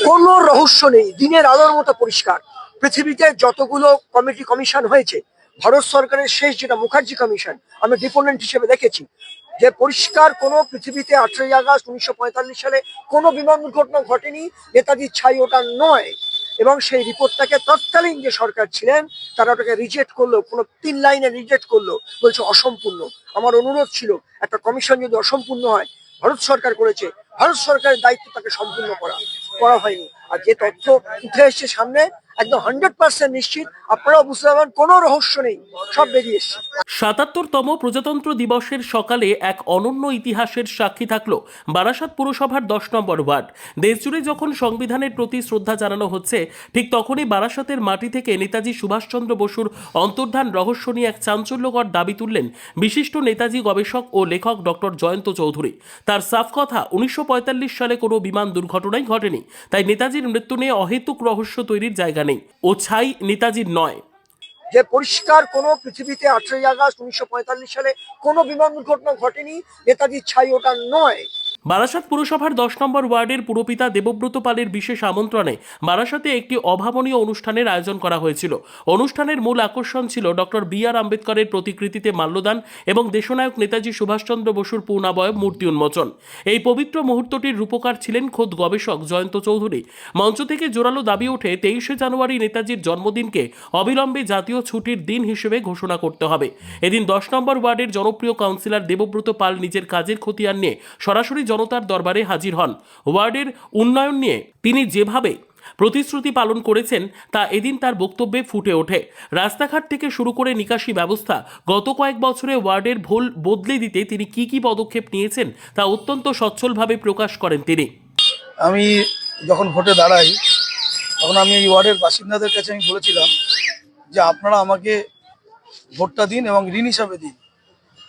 কোনো রহস্য নেই, দিনের আলোর মতো পরিষ্কার। পৃথিবীতে যতগুলো কমিশন হয়েছে, ভারত সরকারের শেষ যেটা মুখার্জি কমিশন, আমি ডিপোনেন্ট হিসেবে দেখেছি যে পরিষ্কার কোনো পৃথিবীতে 18ই আগস্ট 1945 সালে কোনো বিমান দুর্ঘটনা ঘটেনি, নেতাজির ছাই ওটা নয়। এবং সেই রিপোর্টটাকে তৎকালীন যে সরকার ছিলেন তারা ওটাকে রিজেক্ট করলো, কোনো 3 লাইনে রিজেক্ট করলো, বলছে অসম্পূর্ণ। আমার অনুরোধ ছিল একটা কমিশন যদি অসম্পূর্ণ হয়, ভারত সরকার করেছে, ভারত সরকারের দায়িত্ব তাকে সম্পূর্ণ করা হয়নি। আর যে তথ্য উঠে এসছে সামনে, একদম 100% নিশ্চিত, আপনারাও বুঝতে পারবেন কোনো রহস্য নেই, সব বেরিয়ে এসছে। ৭৭তম প্রজাতন্ত্র দিবসের সকালে এক অনন্য ইতিহাসের সাক্ষী থাকলো বারাসাত পুরসভার 10 নম্বর ওয়ার্ড। দেশজুড়ে যখন সংবিধানের প্রতি শ্রদ্ধা জানানো হচ্ছে, ঠিক তখনই বারাসাতের মাটি থেকে নেতাজি সুভাষচন্দ্র বসুর অন্তর্ধান রহস্য নিয়ে এক চাঞ্চল্যকর দাবি তুললেন বিশিষ্ট নেতাজি গবেষক ও লেখক ডক্টর জয়ন্ত চৌধুরী। তার সাফ কথা, 1945 সালে কোনো বিমান দুর্ঘটনাই ঘটেনি, তাই নেতাজির মৃত্যু নিয়ে অহেতুক রহস্য তৈরির জায়গা নেই। ও ছাই নেতাজির নয়। যে পরিষ্কার কোনো পৃথিবীতে 18ই আগস্ট 1945 সালে কোনো বিমান দুর্ঘটনা ঘটেনি, নেতাজির ছাই ওটা নয়। বারাসাত পুরসভার 10 নম্বর ওয়ার্ডের পুরপিতা দেবব্রত পালের বিশেষ আমন্ত্রণে বারাসাতে একটি অভাবনীয় অনুষ্ঠানের আয়োজন করা হয়েছিল। অনুষ্ঠানের মূল আকর্ষণ ছিল ডক্টর বি.আর. আম্বেদকরের প্রতিকৃতিতে মাল্যদান এবং দেশনায়ক নেতাজি সুভাষচন্দ্র বসুর পূর্ণাবয়ব মূর্তি উন্মোচন। এই পবিত্র মুহূর্তটির রূপকার ছিলেন খোদ গবেষক জয়ন্ত চৌধুরী। মঞ্চ থেকে জোরালো দাবি ওঠে, 23শে জানুয়ারি নেতাজির জন্মদিনকে অবিলম্বে জাতীয় ছুটির দিন হিসেবে ঘোষণা করতে হবে। এদিন 10 নম্বর ওয়ার্ডের জনপ্রিয় কাউন্সিলর দেবব্রত পাল নিজের কাজের খতিয়ান নিয়ে সরাসরি জনতার দরবারে হাজির হন। ওয়ার্ডের উন্নয়ন নিয়ে তিনি যেভাবে প্রতিশ্রুতি পালন করেছেন তা এদিন তার বক্তব্যে ফুটে ওঠে। রাস্তাঘাট থেকে শুরু করে নিকাশি ব্যবস্থা, গত কয়েক বছরে ওয়ার্ডের ভুল বদলে দিতে তিনি কি পদক্ষেপ নিয়েছেন তা অত্যন্ত সচ্ছলভাবে প্রকাশ করেন তিনি। আমি যখন ভোটে দাঁড়াই তখন আমি এই ওয়ার্ডের বাসিন্দাদের কাছে আমি বলেছিলাম যে আপনারা আমাকে ভোটটা দিন এবং ঋণ হিসাবে দিন,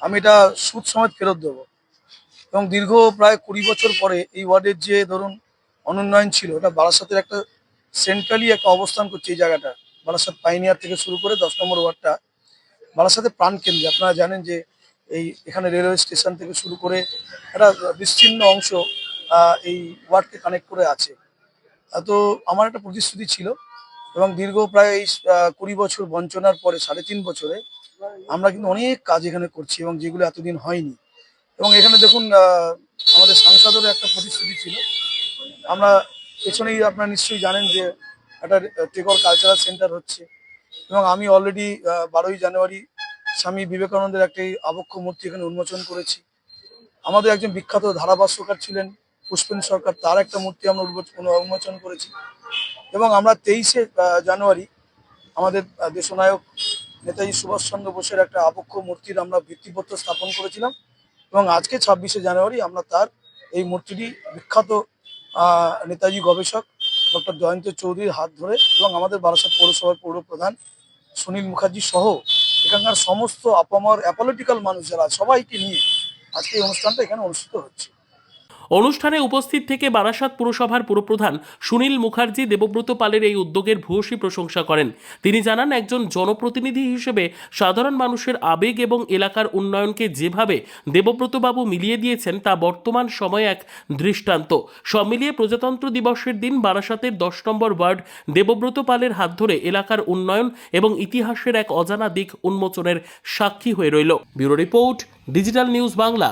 আমি এটা সুদ সমেত ফেরত দেবো। এবং দীর্ঘ প্রায় 20 বছর পরে এই ওয়ার্ডের যে ধরুন অনুন্নয়ন ছিল, ওটা বারাসাতের একটা সেন্ট্রালি একটা অবস্থান করছে। এই জায়গাটা বারাসাত পাইনিয়ার থেকে শুরু করে 10 নম্বর ওয়ার্ডটা বারাসাতের প্রাণকেন্দ্রে। আপনারা জানেন যে এখানে রেলওয়ে স্টেশন থেকে শুরু করে একটা বিস্তীর্ণ অংশ এই ওয়ার্ডকে কানেক্ট করে আছে। তো আমার একটা প্রতিশ্রুতি ছিল এবং দীর্ঘ প্রায় 20 বছর বঞ্চনার পরে 3.5 বছরে আমরা কিন্তু অনেক কাজ এখানে করছি এবং যেগুলো এতদিন হয়নি। এবং এখানে দেখুন আমাদের সাংসদেরও একটা প্রতিশ্রুতি ছিল। আমরা পেছনেই আপনারা নিশ্চয়ই জানেন যে একটা টেগর কালচারাল সেন্টার হচ্ছে এবং আমি অলরেডি 12ই জানুয়ারি স্বামী বিবেকানন্দের একটি আবক্ষ মূর্তি এখানে উন্মোচন করেছি। আমাদের একজন বিখ্যাত ধারাভাষ্যকার ছিলেন পুষ্পেন সরকার, তার একটা মূর্তি আমরা উন্মোচন করেছি। এবং আমরা 23শে জানুয়ারি আমাদের দেশনায়ক নেতাজি সুভাষচন্দ্র বোসের একটা আবক্ষ মূর্তির আমরা ভিত্তিপত্র স্থাপন করেছিলাম। এবং আজকে 26শে জানুয়ারি আমরা তার এই মূর্তিটি বিখ্যাত নেতাজি গবেষক ডক্টর জয়ন্ত চৌধুরীর হাত ধরে এবং আমাদের বারাসাত পৌরসভার পৌরপ্রধান সুনীল মুখার্জি সহ এখানকার সমস্ত আপামর অ্যাপলিটিক্যাল মানুষ যারা, সবাইকে নিয়ে আজকে এই অনুষ্ঠানটা এখানে অনুষ্ঠিত হচ্ছে। অনুষ্ঠানে উপস্থিত থেকে বারাসাত পুরসভার পুরপ্রধান সুনীল মুখার্জি দেবব্রত পালের এই উদ্যোগের ভূয়সী প্রশংসা করেন। তিনি জানান, একজন জনপ্রতিনিধি হিসেবে সাধারণ মানুষের আবেগ এবং এলাকার উন্নয়নকে যেভাবে দেবব্রতবাবু মিলিয়ে দিয়েছেন তা বর্তমান সময়ে এক দৃষ্টান্ত। সব মিলিয়ে প্রজাতন্ত্র দিবসের দিন বারাসাতের 10 নম্বর ওয়ার্ড দেবব্রত পালের হাত ধরে এলাকার উন্নয়ন এবং ইতিহাসের এক অজানা দিক উন্মোচনের সাক্ষী হয়ে রইল। Bureau report, digital news Bangla.